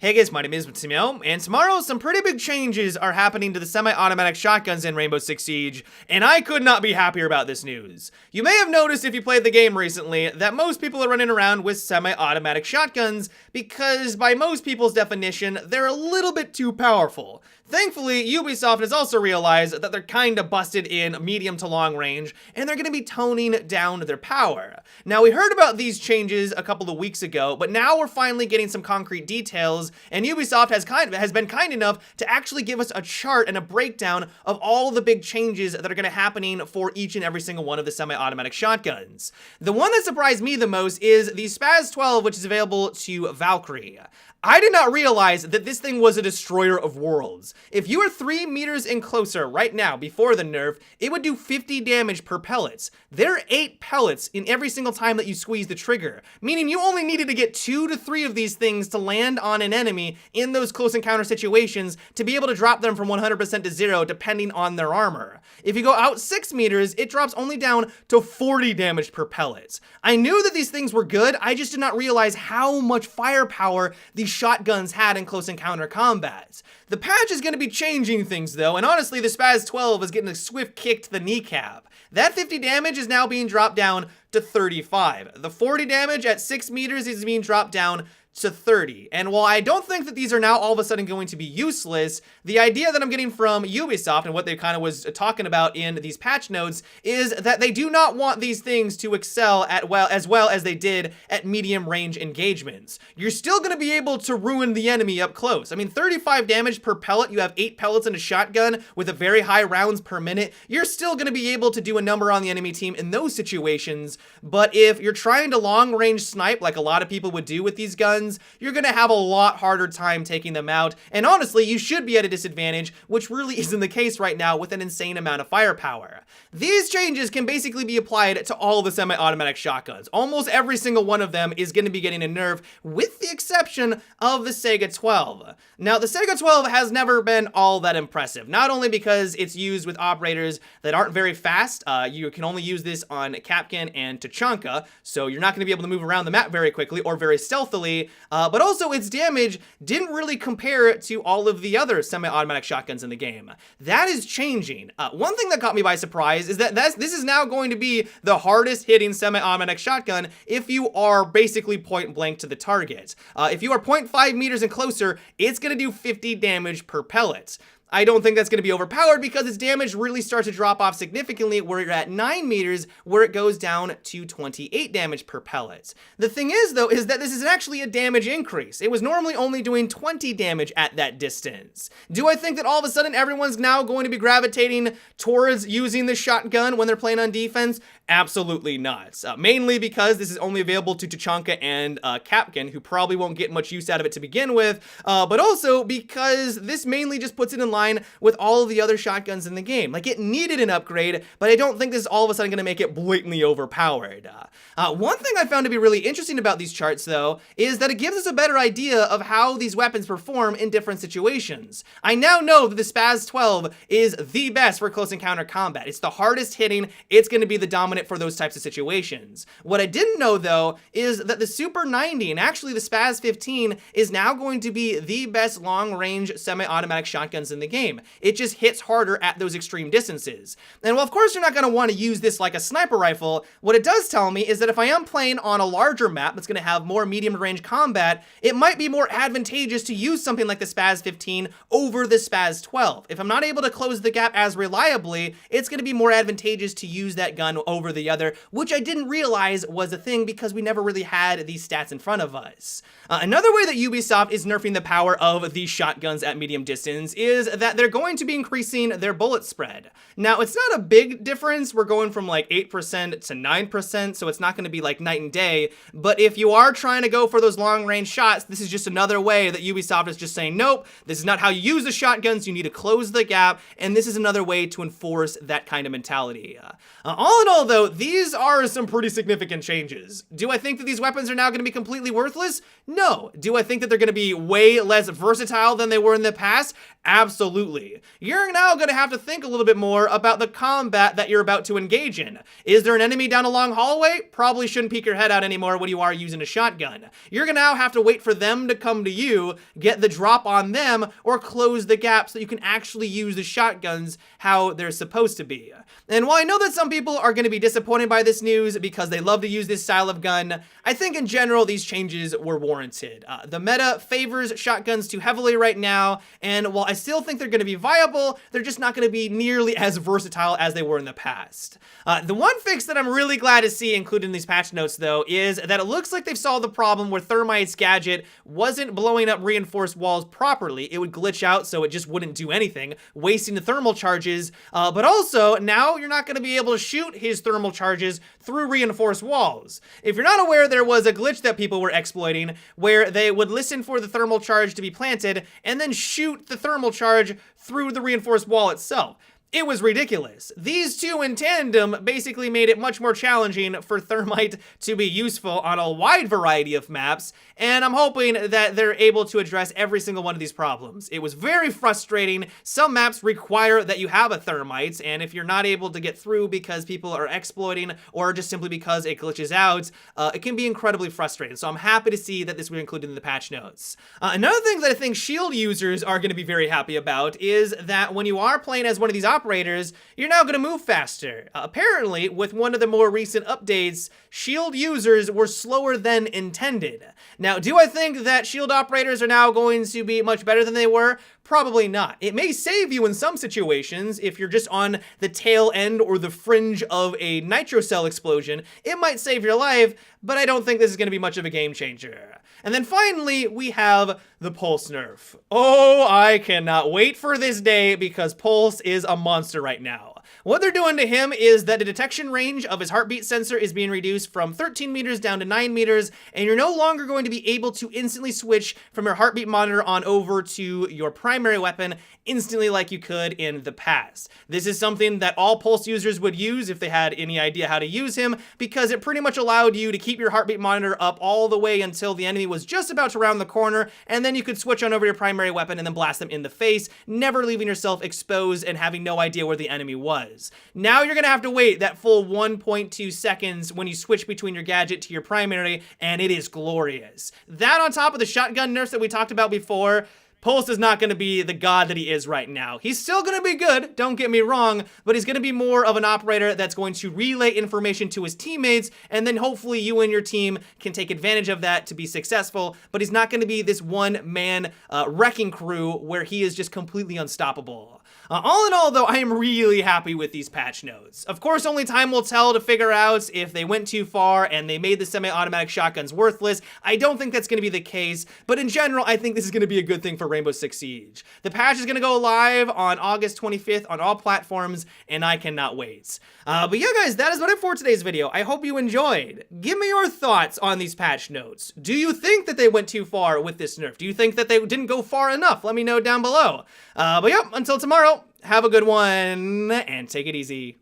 Hey guys, my name is Matsumo, and tomorrow some pretty big changes are happening to the semi-automatic shotguns in Rainbow Six Siege, and I could not be happier about this news. You may have noticed if you played the game recently that most people are running around with semi-automatic shotguns because by most people's definition, they're a little bit too powerful. Thankfully, Ubisoft has also realized that they're kinda busted in medium to long range, and they're gonna be toning down their power. Now, we heard about these changes a couple of weeks ago, but now we're finally getting some concrete details, and Ubisoft has been kind enough to actually give us a chart and a breakdown of all the big changes that are gonna happening for each and every single one of the semi-automatic shotguns. The one that surprised me the most is the Spaz 12, which is available to Valkyrie. I did not realize that this thing was a destroyer of worlds. If you are 3 meters and closer right now before the nerf, it would do 50 damage per pellets. There are 8 pellets in every single time that you squeeze the trigger, meaning you only needed to get 2 to 3 of these things to land on an enemy in those close encounter situations to be able to drop them from 100% to 0 depending on their armor. If you go out 6 meters, it drops only down to 40 damage per pellet. I knew that these things were good, I just did not realize how much firepower these shotguns had in close encounter combat. The patch is going to be changing things though, and honestly the Spaz 12 is getting a swift kick to the kneecap. That 50 damage is now being dropped down to 35. The 40 damage at 6 meters is being dropped down to 30. And while I don't think that these are now all of a sudden going to be useless, the idea that I'm getting from Ubisoft and what they kind of was talking about in these patch notes is that they do not want these things to excel at as well as they did at medium range engagements. You're still going to be able to ruin the enemy up close. I mean, 35 damage per pellet, you have 8 pellets in a shotgun with a very high rounds per minute. You're still going to be able to do a number on the enemy team in those situations, but if you're trying to long range snipe like a lot of people would do with these guns, you're gonna have a lot harder time taking them out, and honestly, you should be at a disadvantage, which really isn't the case right now with an insane amount of firepower. These changes can basically be applied to all the semi-automatic shotguns. Almost every single one of them is gonna be getting a nerf, with the exception of the Sega 12. Now, the Sega 12 has never been all that impressive, not only because it's used with operators that aren't very fast, you can only use this on CanCan and Tachanka, so you're not gonna be able to move around the map very quickly or very stealthily, but also its damage didn't really compare to all of the other semi-automatic shotguns in the game. That is changing. One thing that caught me by surprise is that this is now going to be the hardest hitting semi-automatic shotgun if you are basically point blank to the target. If you are 0.5 meters and closer, it's going to do 50 damage per pellet. I don't think that's going to be overpowered because its damage really starts to drop off significantly where you're at 9 meters, where it goes down to 28 damage per pellet. The thing is though, is that this is actually a damage increase. It was normally only doing 20 damage at that distance. Do I think that all of a sudden everyone's now going to be gravitating towards using the shotgun when they're playing on defense? Absolutely not. Mainly because this is only available to Tachanka and CanCan, who probably won't get much use out of it to begin with, but also because this mainly just puts it in line with all of the other shotguns in the game. Like, it needed an upgrade, but I don't think this is all of a sudden going to make it blatantly overpowered. One thing I found to be really interesting about these charts, though, is that it gives us a better idea of how these weapons perform in different situations. I now know that the Spaz 12 is the best for close encounter combat. It's the hardest hitting, it's going to be the dominant for those types of situations. What I didn't know, though, is that the Super 90, and actually the Spaz 15, is now going to be the best long-range semi-automatic shotguns in the game. It just hits harder at those extreme distances. And while of course you're not going to want to use this like a sniper rifle, what it does tell me is that if I am playing on a larger map that's going to have more medium range combat, it might be more advantageous to use something like the Spaz 15 over the Spaz 12. If I'm not able to close the gap as reliably, it's going to be more advantageous to use that gun over the other, which I didn't realize was a thing because we never really had these stats in front of us. Another way that Ubisoft is nerfing the power of these shotguns at medium distance is that they're going to be increasing their bullet spread. Now, it's not a big difference. We're going from like 8% to 9%, so it's not going to be like night and day, but if you are trying to go for those long range shots, this is just another way that Ubisoft is just saying, nope, this is not how you use the shotguns, you need to close the gap, and this is another way to enforce that kind of mentality. All in all though, these are some pretty significant changes. Do I think that these weapons are now going to be completely worthless? No. Do I think that they're going to be way less versatile than they were in the past? Absolutely. Absolutely. You're now going to have to think a little bit more about the combat that you're about to engage in. Is there an enemy down a long hallway? Probably shouldn't peek your head out anymore when you are using a shotgun. You're going to now have to wait for them to come to you, get the drop on them, or close the gap so you can actually use the shotguns how they're supposed to be. And while I know that some people are going to be disappointed by this news because they love to use this style of gun, I think in general these changes were warranted. The meta favors shotguns too heavily right now, and while I still think they're going to be viable, they're just not going to be nearly as versatile as they were in the past. The one fix that I'm really glad to see included in these patch notes, though, is that it looks like they've solved the problem where Thermite's gadget wasn't blowing up reinforced walls properly. It would glitch out, so it just wouldn't do anything, wasting the thermal charges, but also now you're not going to be able to shoot his thermal charges through reinforced walls. If you're not aware, there was a glitch that people were exploiting where they would listen for the thermal charge to be planted and then shoot the thermal charge through the reinforced wall itself. It was ridiculous. These two in tandem basically made it much more challenging for Thermite to be useful on a wide variety of maps, and I'm hoping that they're able to address every single one of these problems. It was very frustrating. Some maps require that you have a Thermite, and if you're not able to get through because people are exploiting or just simply because it glitches out, it can be incredibly frustrating. So I'm happy to see that this was included in the patch notes. Another thing that I think shield users are going to be very happy about is that when you are playing as one of these operators, you're now going to move faster. Apparently, with one of the more recent updates, shield users were slower than intended. Now, do I think that shield operators are now going to be much better than they were? Probably not. It may save you in some situations if you're just on the tail end or the fringe of a nitro cell explosion. It might save your life, but I don't think this is going to be much of a game changer. And then finally, we have the Pulse nerf. Oh, I cannot wait for this day because Pulse is a monster right now. What they're doing to him is that the detection range of his heartbeat sensor is being reduced from 13 meters down to 9 meters, and you're no longer going to be able to instantly switch from your heartbeat monitor on over to your primary weapon instantly like you could in the past. This is something that all Pulse users would use if they had any idea how to use him, because it pretty much allowed you to keep your heartbeat monitor up all the way until the enemy was just about to round the corner, and then you could switch on over your primary weapon and then blast them in the face, never leaving yourself exposed and having no idea where the enemy was. Now you're gonna have to wait that full 1.2 seconds when you switch between your gadget to your primary, and it is glorious. That on top of the shotgun nerfs that we talked about before, Pulse is not going to be the god that he is right now. He's still going to be good, don't get me wrong, but he's going to be more of an operator that's going to relay information to his teammates, and then hopefully you and your team can take advantage of that to be successful, but he's not going to be this one-man wrecking crew where he is just completely unstoppable. All in all, though, I am really happy with these patch notes. Of course, only time will tell to figure out if they went too far and they made the semi-automatic shotguns worthless. I don't think that's going to be the case, but in general, I think this is going to be a good thing for Rainbow Six Siege. The patch is going to go live on August 25th on all platforms, and I cannot wait. But yeah, guys, that is about it for today's video. I hope you enjoyed. Give me your thoughts on these patch notes. Do you think that they went too far with this nerf? Do you think that they didn't go far enough? Let me know down below. But yeah, until tomorrow, have a good one, and take it easy.